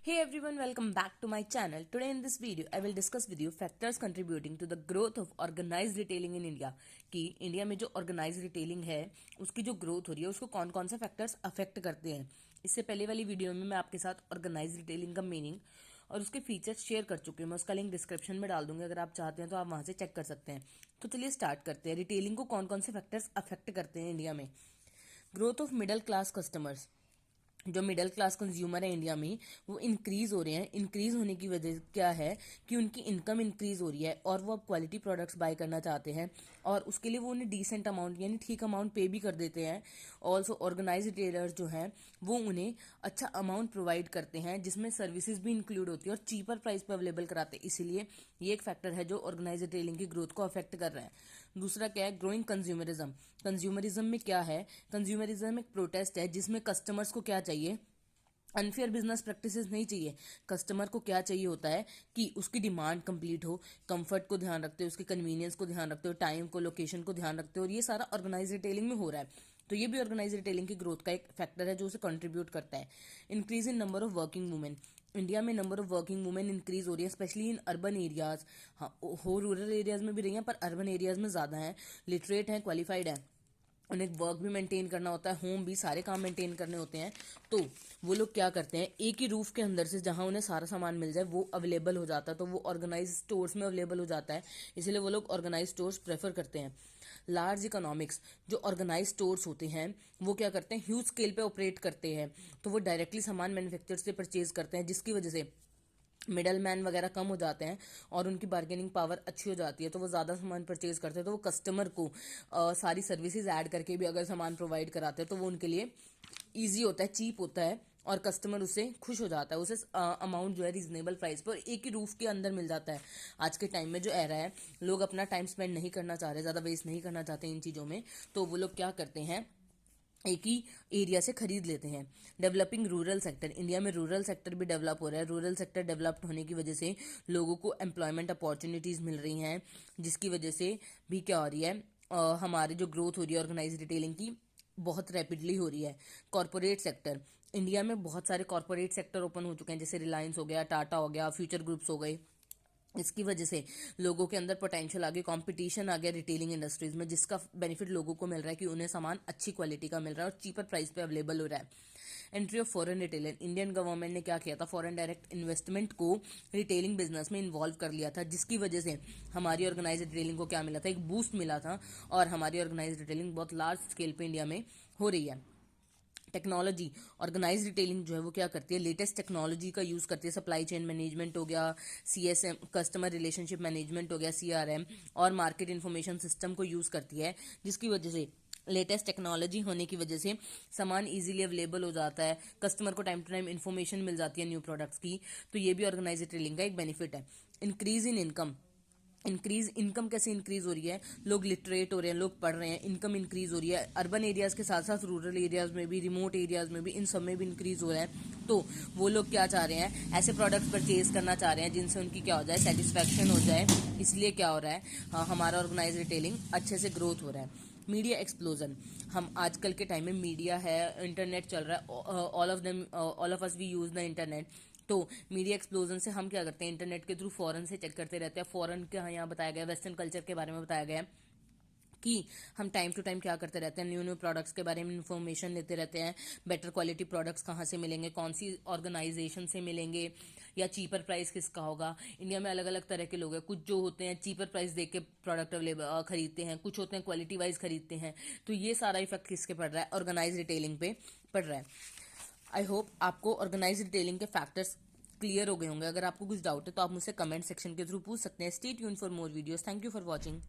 Hey everyone, welcome back to my channel. Today in this video, I will discuss with you factors contributing to the growth of organized retailing in India. कि India में जो organise retailing है उसकी जो growth हो रही है उसको कौन कौन से फैक्टर्स अफेक्ट करते हैं। इससे पहले वाली वीडियो में मैं आपके साथ ऑर्गेनाइज रिटेलिंग का मीनिंग और उसके फीचर्स शेयर कर चुकी हूँ। मैं उसका लिंक डिस्क्रिप्शन में डाल दूंगी, अगर आप चाहते हैं तो आप वहां से चेक कर सकते हैं। तो चलिए स्टार्ट करते हैं। रिटेलिंग को कौन कौन से फैक्टर्स अफेक्ट करते हैं इंडिया में। Growth of middle class customers, जो मिडिल क्लास कंज्यूमर है इंडिया में वो इंक्रीज हो रहे हैं। इंक्रीज होने की वजह क्या है कि उनकी इनकम इंक्रीज हो रही है और वो अब क्वालिटी प्रोडक्ट्स बाय करना चाहते हैं और उसके लिए वो उन्हें डिसेंट अमाउंट यानी ठीक अमाउंट पे भी कर देते हैं। ऑल्सो ऑर्गेनाइज रिटेलर्स जो हैं वो उन्हें अच्छा अमाउंट प्रोवाइड करते हैं जिसमें सर्विसेज भी इंक्लूड होती है और चीपर प्राइस पे अवेलेबल कराते हैं। इसीलिए ये एक फैक्टर है जो ऑर्गेनाइज रिटेलिंग की ग्रोथ को अफेक्ट कर रहा है। दूसरा क्या है, ग्रोइंग कंज्यूमरिज्म। कंज्यूमरिज्म में क्या है, कंज्यूमरिज्म एक प्रोटेस्ट है जिसमें कस्टमर्स को क्या चाहिए, अनफेयर बिजनेस प्रैक्टिसेस नहीं चाहिए। कस्टमर को क्या चाहिए होता है कि उसकी डिमांड कंप्लीट हो, कंफर्ट को ध्यान रखते हो, उसके कन्वीनियंस को ध्यान रखते हो, टाइम को, लोकेशन को ध्यान रखते हो, और ये सारा ऑर्गेनाइज रिटेलिंग में हो रहा है। तो ये भी ऑर्गेनाइज रिटेलिंग की ग्रोथ का एक फैक्टर है जो उसे कंट्रीब्यूट करता है। Increase in number of working women. India में number of working women increase हो रही है, स्पेशली इन अर्बन एरियाज। हाँ, हो रूरल एरियाज में भी रही है पर अर्बन एरियाज में ज्यादा है। लिटरेट है, क्वालिफाइड है, उन्हें वर्क भी मेंटेन करना होता है, होम भी, सारे काम मेंटेन करने होते हैं। तो वो लोग क्या करते हैं, एक ही रूफ के अंदर से जहां उन्हें सारा सामान मिल जाए वो अवेलेबल हो जाता है, तो वो ऑर्गेनाइज स्टोर्स में अवेलेबल हो जाता है। इसलिए वो लोग ऑर्गेनाइज स्टोर्स प्रेफर करते हैं। लार्ज इकोनॉमिक्स, जो ऑर्गेनाइज स्टोर्स होते हैं वो क्या करते हैं, ह्यूज स्केल पे ऑपरेट करते हैं। तो वो डायरेक्टली सामान मैन्युफैक्चर से परचेज करते हैं जिसकी वजह से मिडल मैन वगैरह कम हो जाते हैं और उनकी बार्गेनिंग पावर अच्छी हो जाती है। तो वो ज़्यादा सामान परचेज करते हैं, तो वो कस्टमर को सारी सर्विसेज ऐड करके भी अगर सामान प्रोवाइड कराते हैं तो वो उनके लिए ईजी होता है, चीप होता है और कस्टमर उससे खुश हो जाता है। उसे अमाउंट जो है रीजनेबल प्राइस पर एक ही रूफ के अंदर मिल जाता है। आज के टाइम में जो एरा है, लोग अपना टाइम स्पेंड नहीं करना चाह रहे, ज़्यादा वेस्ट नहीं करना चाहते इन चीज़ों में, तो वो लोग क्या करते हैं, एक ही एरिया से खरीद लेते हैं। डेवलपिंग रूरल सेक्टर, इंडिया में रूरल सेक्टर भी डेवलप हो रहा है। रूरल सेक्टर डेवलप्ड होने की वजह से लोगों को एम्प्लॉयमेंट अपॉर्चुनिटीज मिल रही हैं, जिसकी वजह से भी क्या हो रही है, हमारी जो ग्रोथ हो रही है ऑर्गेनाइज रिटेलिंग की बहुत रैपिडली हो रही है। कॉर्पोरेट सेक्टर, इंडिया में बहुत सारे कॉर्पोरेट सेक्टर ओपन हो चुके हैं, जैसे रिलायंस हो गया, टाटा हो गया, फ्यूचर ग्रुप्स हो गए। इसकी वजह से लोगों के अंदर पोटेंशियल आ गया, कंपटीशन आ गया रिटेलिंग इंडस्ट्रीज में, जिसका बेनिफिट लोगों को मिल रहा है कि उन्हें सामान अच्छी क्वालिटी का मिल रहा है और चीपर प्राइस पे अवेलेबल हो रहा है। Entry of foreign retailer, Indian government ने क्या किया था, फॉरेन डायरेक्ट इन्वेस्टमेंट को रिटेलिंग बिजनेस में इन्वॉल्व कर लिया था, जिसकी वजह से हमारी ऑर्गेनाइज रिटेलिंग को क्या मिला था, एक बूस्ट मिला था और हमारी ऑर्गेनाइज रिटेलिंग बहुत लार्ज स्केल पे इंडिया में हो रही है। टेक्नोलॉजी, ऑर्गेनाइज रिटेलिंग जो है वो क्या करती है, लेटेस्ट टेक्नोलॉजी का यूज करती है। सप्लाई चेन मैनेजमेंट हो गया, सीएसएम कस्टमर रिलेशनशिप मैनेजमेंट हो गया, सीआरएम, और मार्केट इंफॉर्मेशन सिस्टम को यूज करती है, जिसकी वजह से लेटेस्ट टेक्नोलॉजी होने की वजह से सामान इजीली अवेलेबल हो जाता है, कस्टमर को टाइम टू टाइम इन्फॉर्मेशन मिल जाती है न्यू प्रोडक्ट्स की। तो ये भी ऑर्गेनाइज रिटेलिंग का एक बेनिफिट है। इंक्रीज इन इनकम, इंक्रीज इनकम कैसे इंक्रीज हो रही है, लोग लिटरेट हो रहे हैं, लोग पढ़ रहे हैं, इनकम इंक्रीज हो रही है। अर्बन एरियाज के साथ साथ रूरल एरियाज में भी, रिमोट एरियाज में भी, इन सब में भी इंक्रीज हो रहा है। तो वो लोग क्या चाह रहे हैं, ऐसे प्रोडक्ट्स परचेज करना चाह रहे हैं जिनसे उनकी क्या हो जाए, सेटिस्फैक्शन हो जाए। इसलिए क्या हो रहा है, हाँ, हमारा ऑर्गेनाइज रिटेलिंग अच्छे से ग्रोथ हो रहा है। मीडिया एक्सप्लोजन, हम आजकल के टाइम में मीडिया है, इंटरनेट चल रहा है, all of us we use the internet. तो मीडिया एक्सप्लोजन से हम क्या करते हैं, इंटरनेट के थ्रू फॉरेन से चेक करते रहते हैं। फॉरेन के यहाँ बताया गया, वेस्टर्न कल्चर के बारे में बताया गया है कि हम टाइम टू टाइम क्या करते रहते हैं, न्यू न्यू प्रोडक्ट्स के बारे में इन्फॉर्मेशन लेते रहते हैं। बेटर क्वालिटी प्रोडक्ट्स कहाँ से मिलेंगे, कौन सी ऑर्गेनाइजेशन से मिलेंगे, या चीपर प्राइस किसका होगा। इंडिया में अलग अलग तरह के लोग हैं, कुछ जो होते हैं चीपर प्राइस देख के प्रोडक्ट अवेलेबल खरीदते हैं, कुछ होते हैं क्वालिटी वाइज खरीदते हैं। तो ये सारा इफेक्ट किसके पड़ रहा है, ऑर्गेनाइज रिटेलिंग पे पड़ रहा है। आई होप आपको ऑर्गेनाइज रिटेलिंग के फैक्टर्स क्लियर हो गए होंगे। अगर आपको कुछ डाउट है तो आप मुझसे कमेंट सेक्शन के थ्रू पूछ सकते हैं। Stay tune for more videos. Thank you for watching.